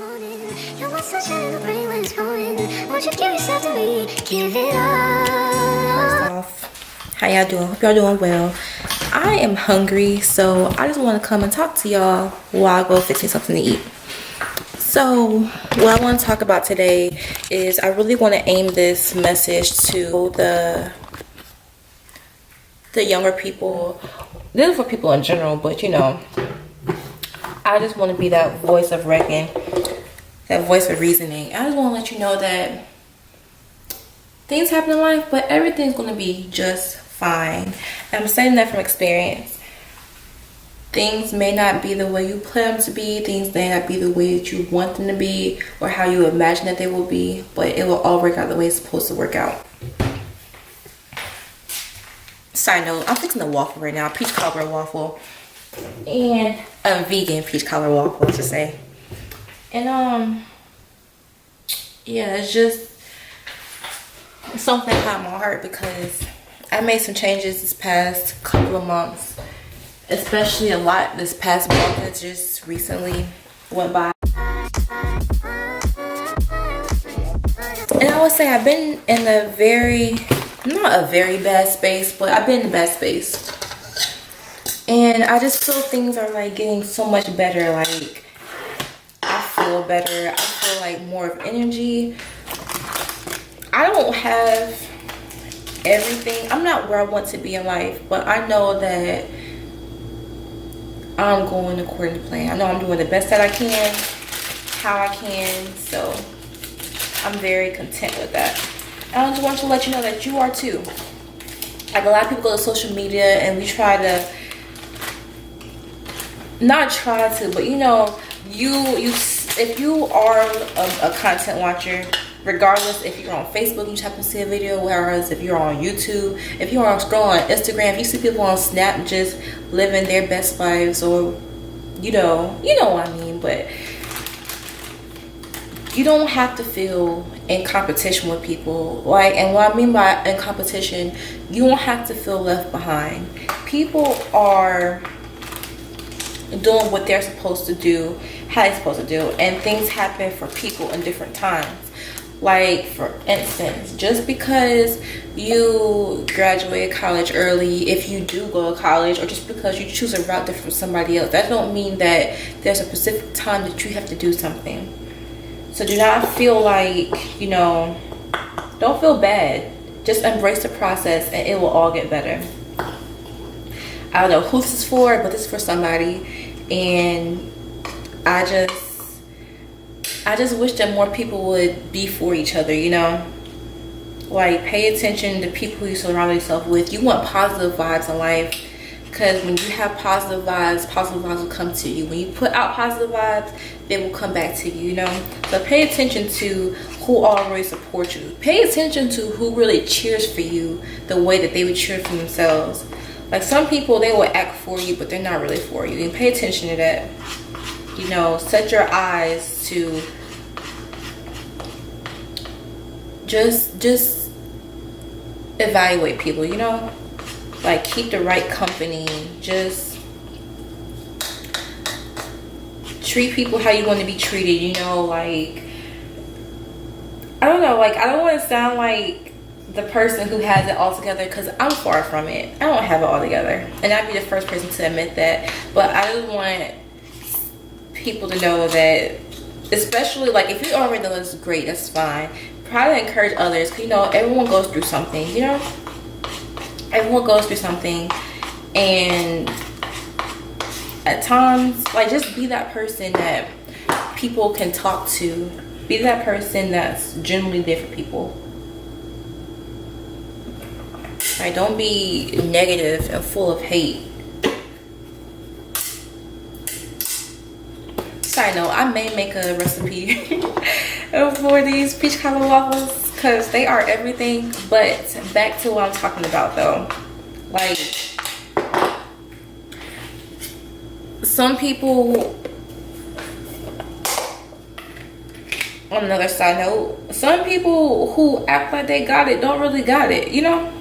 morning. You're my sunshine in the brain when it's going. Won't you give yourself to me? Give it up. How y'all doing? Hope y'all doing well. I am hungry, so I just want to come and talk to y'all while I go fix me something to eat. So what I want to talk about today is I really want to aim this message to the younger people. This is for people in general, but you know, I just want to be that voice of reckoning, that voice of reasoning. I just want to let you know that things happen in life, but everything's going to be just fine. And I'm saying that from experience. Things may not be the way you plan them to be. Things may not be the way that you want them to be or how you imagine that they will be, but it will all work out the way it's supposed to work out. Side note, I'm fixing a waffle right now, peach cobbler waffle. And a vegan peach cobbler waffle, to say. And yeah, it's just something hot in my heart because I made some changes this past couple of months, especially a lot this past month that just recently went by. And I would say I've been in not a very bad space, but I've been in a bad space. And I just feel things are like getting so much better. Like I feel better. I feel like more of energy. I don't have everything. I'm not where I want to be in life, but I know that I'm going according to plan. I know I'm doing the best that I can, how I can. So I'm very content with that. And I just want to let you know that you are too. Like a lot of people go to social media and we try to, but you know, if you are a content watcher, regardless if you're on Facebook, you happen to see a video, whereas if you're on YouTube, if you're scrolling on Instagram, if you see people on Snap just living their best lives, or you know what I mean, but you don't have to feel in competition with people. Like, and what I mean by in competition, you don't have to feel left behind. People are doing what they're supposed to do, how they're supposed to do, and things happen for people in different times. Like, for instance, just because you graduated college early, if you do go to college, or just because you choose a route different from somebody else, that don't mean that there's a specific time that you have to do something. So do not feel like, you know, don't feel bad. Just embrace the process and it will all get better. I don't know who this is for, but this is for somebody. And I just wish that more people would be for each other, you know? Like, pay attention to people you surround yourself with. You want positive vibes in life, because when you have positive vibes will come to you. When you put out positive vibes, they will come back to you, you know? So pay attention to who already supports you. Pay attention to who really cheers for you the way that they would cheer for themselves. Like, some people, they will act for you, but they're not really for you. And pay attention to that. You know, set your eyes to just evaluate people, you know? Like, keep the right company. Just treat people how you want to be treated, you know? Like, I don't know, like, I don't want to sound like the person who has it all together, because I'm far from it. I don't have it all together, and I'd be the first person to admit that. But I just want people to know that, especially like if you already know this is great, that's fine. Try to encourage others, because you know everyone goes through something, you know? Everyone goes through something, and at times, like, just be that person that people can talk to. Be that person that's genuinely there for people. Like, don't be negative and full of hate. Side note, I may make a recipe for these peach cobbler waffles, because they are everything. But back to what I'm talking about though. Like, some people, on another side note, some people who act like they got it don't really got it, you know?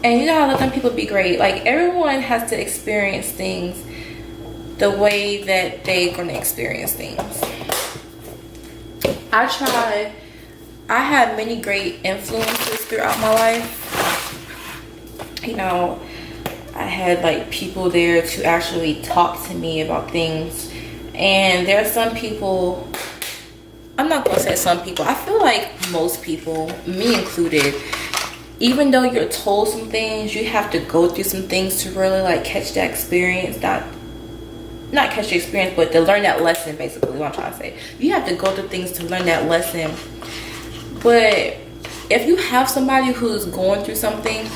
And you know how let them people be great. Like, everyone has to experience things the way that they're going to experience things. I had many great influences throughout my life. You know, I had like people there to actually talk to me about things. And there are some people, I'm not going to say some people, I feel like most people, me included, even though you're told some things, you have to go through some things to really like catch that experience. Not catch the experience, but to learn that lesson, basically what I'm trying to say. You have to go through things to learn that lesson. But if you have somebody who's going through something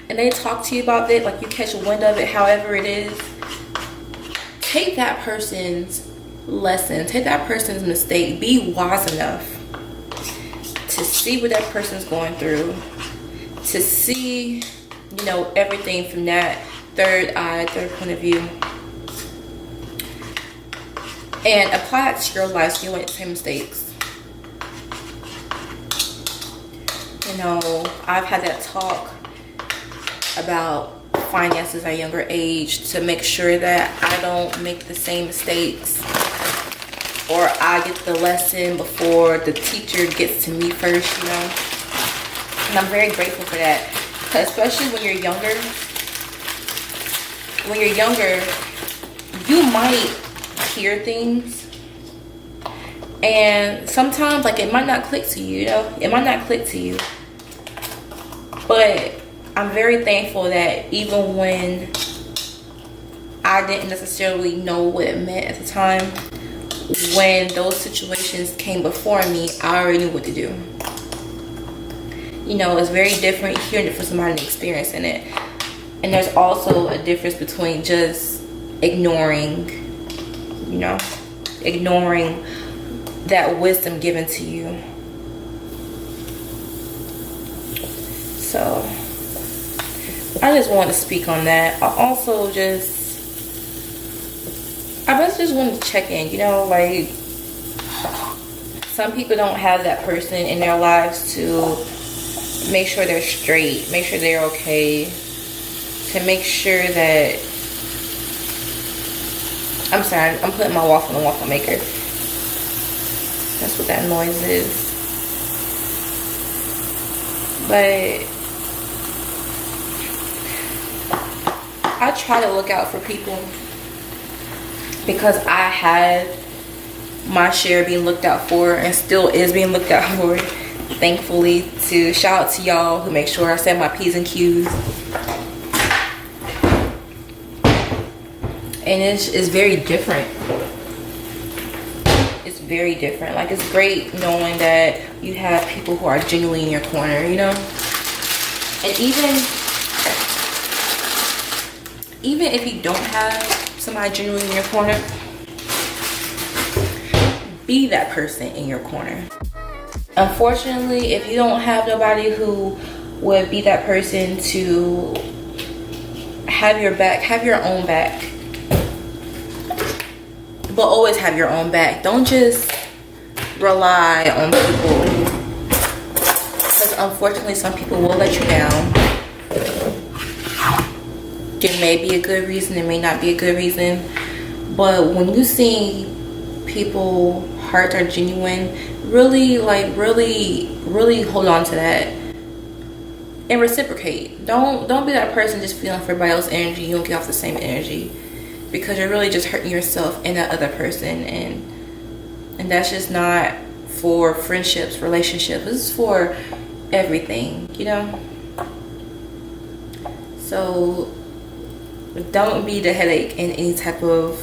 and they talk to you about it, like you catch a wind of it, however it is, take that person's lesson, take that person's mistake, be wise enough to see what that person's going through, to see, you know, everything from that third point of view, and apply it to your life so you won't make the same mistakes. You know, I've had that talk about finances at a younger age to make sure that I don't make the same mistakes, or I get the lesson before the teacher gets to me first, you know. And I'm very grateful for that, because especially when you're younger, you might hear things and sometimes like it might not click to you, you know, it might not click to you. But I'm very thankful that even when I didn't necessarily know what it meant at the time, when those situations came before me, I already knew what to do. You know, it's very different hearing it from somebody and experiencing it. And there's also a difference between just ignoring, you know, ignoring that wisdom given to you. So I just want to speak on that. I just want to check in, you know, like some people don't have that person in their lives to make sure they're straight, make sure they're okay, to make sure that, I'm sorry, I'm putting my waffle in the waffle maker. That's what that noise is. But I try to look out for people because I had my share being looked out for and still is being looked out for, thankfully. To shout out to y'all who make sure I set my P's and Q's. And it's very different. It's very different. Like, it's great knowing that you have people who are genuinely in your corner, you know? And even if you don't have somebody genuinely in your corner, be that person in your corner. Unfortunately, if you don't have nobody who would be that person to have your back, have your own back. But always have your own back. Don't just rely on people, because unfortunately some people will let you down. There may be a good reason, there may not be a good reason, but when you see people hearts are genuine, really hold on to that and reciprocate. Don't be that person just feeling for everybody else's energy. You don't get off the same energy, because you're really just hurting yourself and that other person, and that's just not for friendships, relationships. This is for everything, you know. So don't be the headache in any type of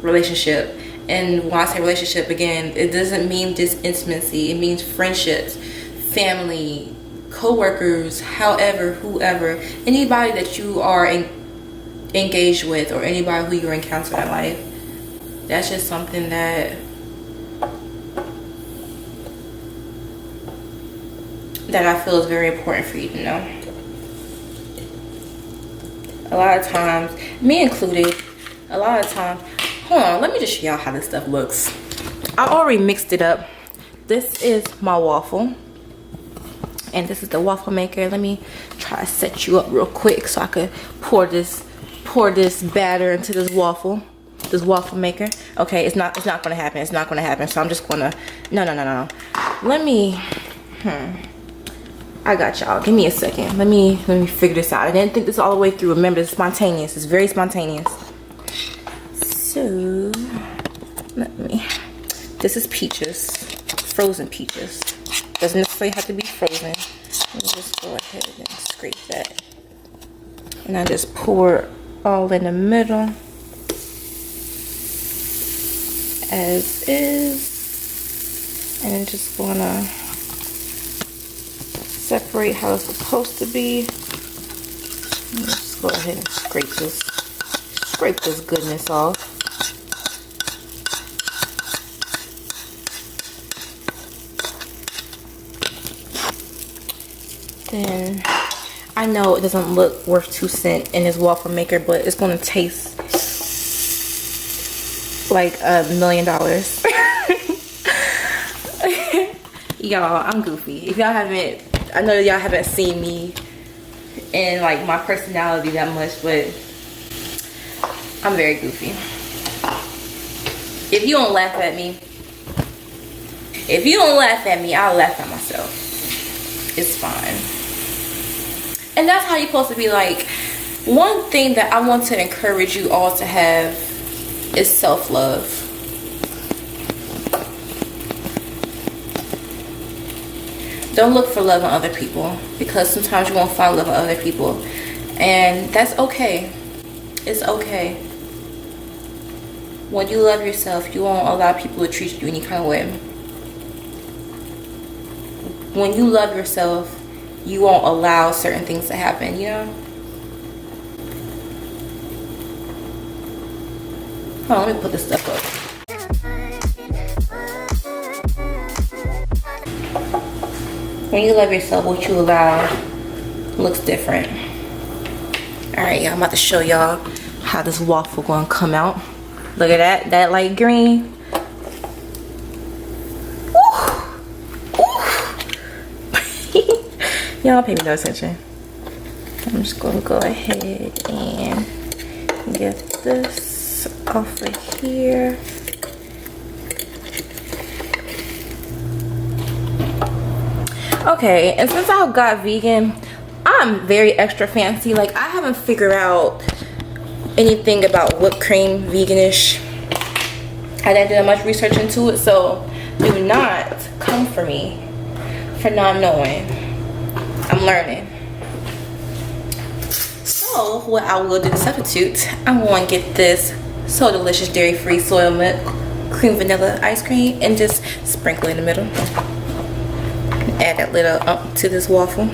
relationship. And when I say relationship, again, it doesn't mean just intimacy. It means friendships, family, co-workers, however, whoever, anybody that you are engaged with, or anybody who you encounter in life. That's just something that I feel is very important for you to know. A lot of times, me included, a lot of times, hold on, let me just show y'all how this stuff looks. I already mixed it up. This is my waffle, and this is the waffle maker. Let me try to set you up real quick so I could pour this pour this batter into this waffle maker. Okay, it's not gonna happen. It's not gonna happen. So I'm just gonna no. Let me I got y'all. Give me a second. Let me figure this out. I didn't think this all the way through. Remember, it's spontaneous. It's very spontaneous. So this is peaches, frozen peaches. Doesn't necessarily have to be frozen. Let me just go ahead and scrape that. And I just pour it all in the middle as is. And I'm just gonna separate how it's supposed to be. Let's go ahead and scrape this goodness off. Then I know it doesn't look worth 2 cents in this waffle maker, but it's gonna taste like $1 million. Y'all, I'm goofy. If y'all haven't, I know y'all haven't seen me and like my personality that much, but I'm very goofy. If you don't laugh at me, I'll laugh at myself. It's fine. And that's how you're supposed to be. Like, one thing that I want to encourage you all to have is self-love. Don't look for love in other people, because sometimes you won't find love in other people, and that's okay. It's okay. When you love yourself, you won't allow people to treat you any kind of way. When you love yourself, you won't allow certain things to happen, you know? Hold on, let me put this stuff up. When you love yourself, what you allow looks different. Alright, y'all, I'm about to show y'all how this waffle gonna come out. Look at that light green. Y'all pay me no attention. I'm just gonna go ahead and get this off of here. Okay, and since I got vegan, I'm very extra fancy. Like, I haven't figured out anything about whipped cream veganish. I didn't do much research into it, so do not come for me for not knowing. I'm learning. So what I will do to substitute, I'm going to get this So Delicious dairy-free soy milk cream vanilla ice cream and just sprinkle in the middle. Add that little to this waffle.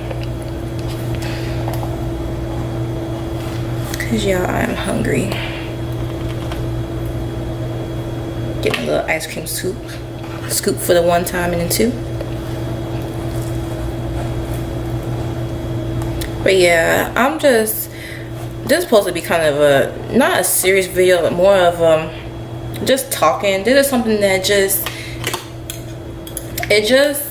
Cause y'all, I'm hungry. Get a little ice cream scoop for the one time and then two. But yeah, I'm just, this is supposed to be kind of a, not a serious video, but more of just talking. This is something that it just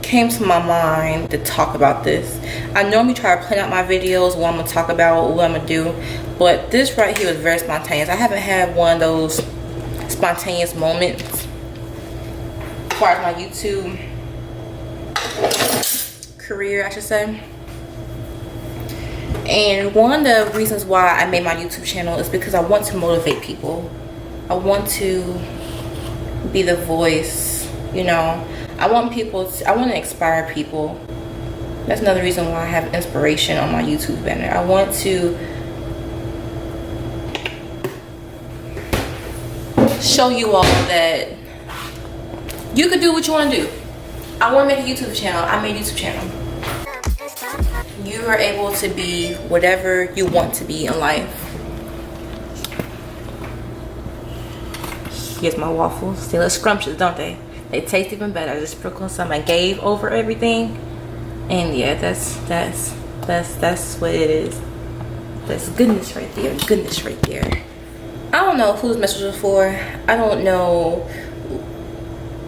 came to my mind to talk about this. I normally try to plan out my videos, what I'm gonna talk about, what I'm gonna do, but this right here was very spontaneous. I haven't had one of those spontaneous moments as far as my YouTube career, I should say. And one of the reasons why I made my YouTube channel is because I want to motivate people. I want to be the voice, you know. I want to inspire people. That's another reason why I have inspiration on my YouTube banner. I want to show you all that you can do what you want to do. I want to make a YouTube channel. I made a YouTube channel. You are able to be whatever you want to be in life. Here's my waffles. They look scrumptious, don't they? They taste even better. I just sprinkled some. I gave over everything, and yeah, that's what it is. That's goodness right there. Goodness right there. I don't know whose message was for. I don't know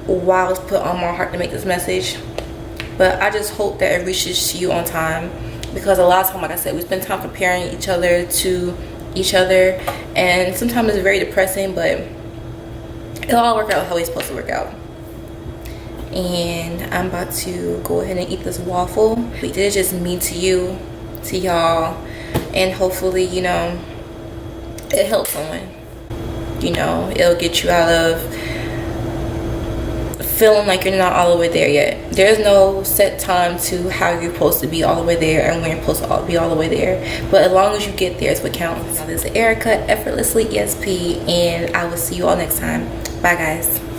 why it was put on my heart to make this message, but I just hope that it reaches you on time, because a lot of time, like I said, we spend time comparing each other to each other, and sometimes it's very depressing, but it'll all work out how it's supposed to work out. And I'm about to go ahead and eat this waffle. It is just me to you, to y'all, and hopefully, you know, it helps someone. You know, it'll get you out of feeling like you're not all the way there yet. There's no set time to how you're supposed to be all the way there and when you're supposed to be all the way there, but as long as you get there is what counts. This is Erica, Effortlessly ESP, and I will see you all next time. Bye guys.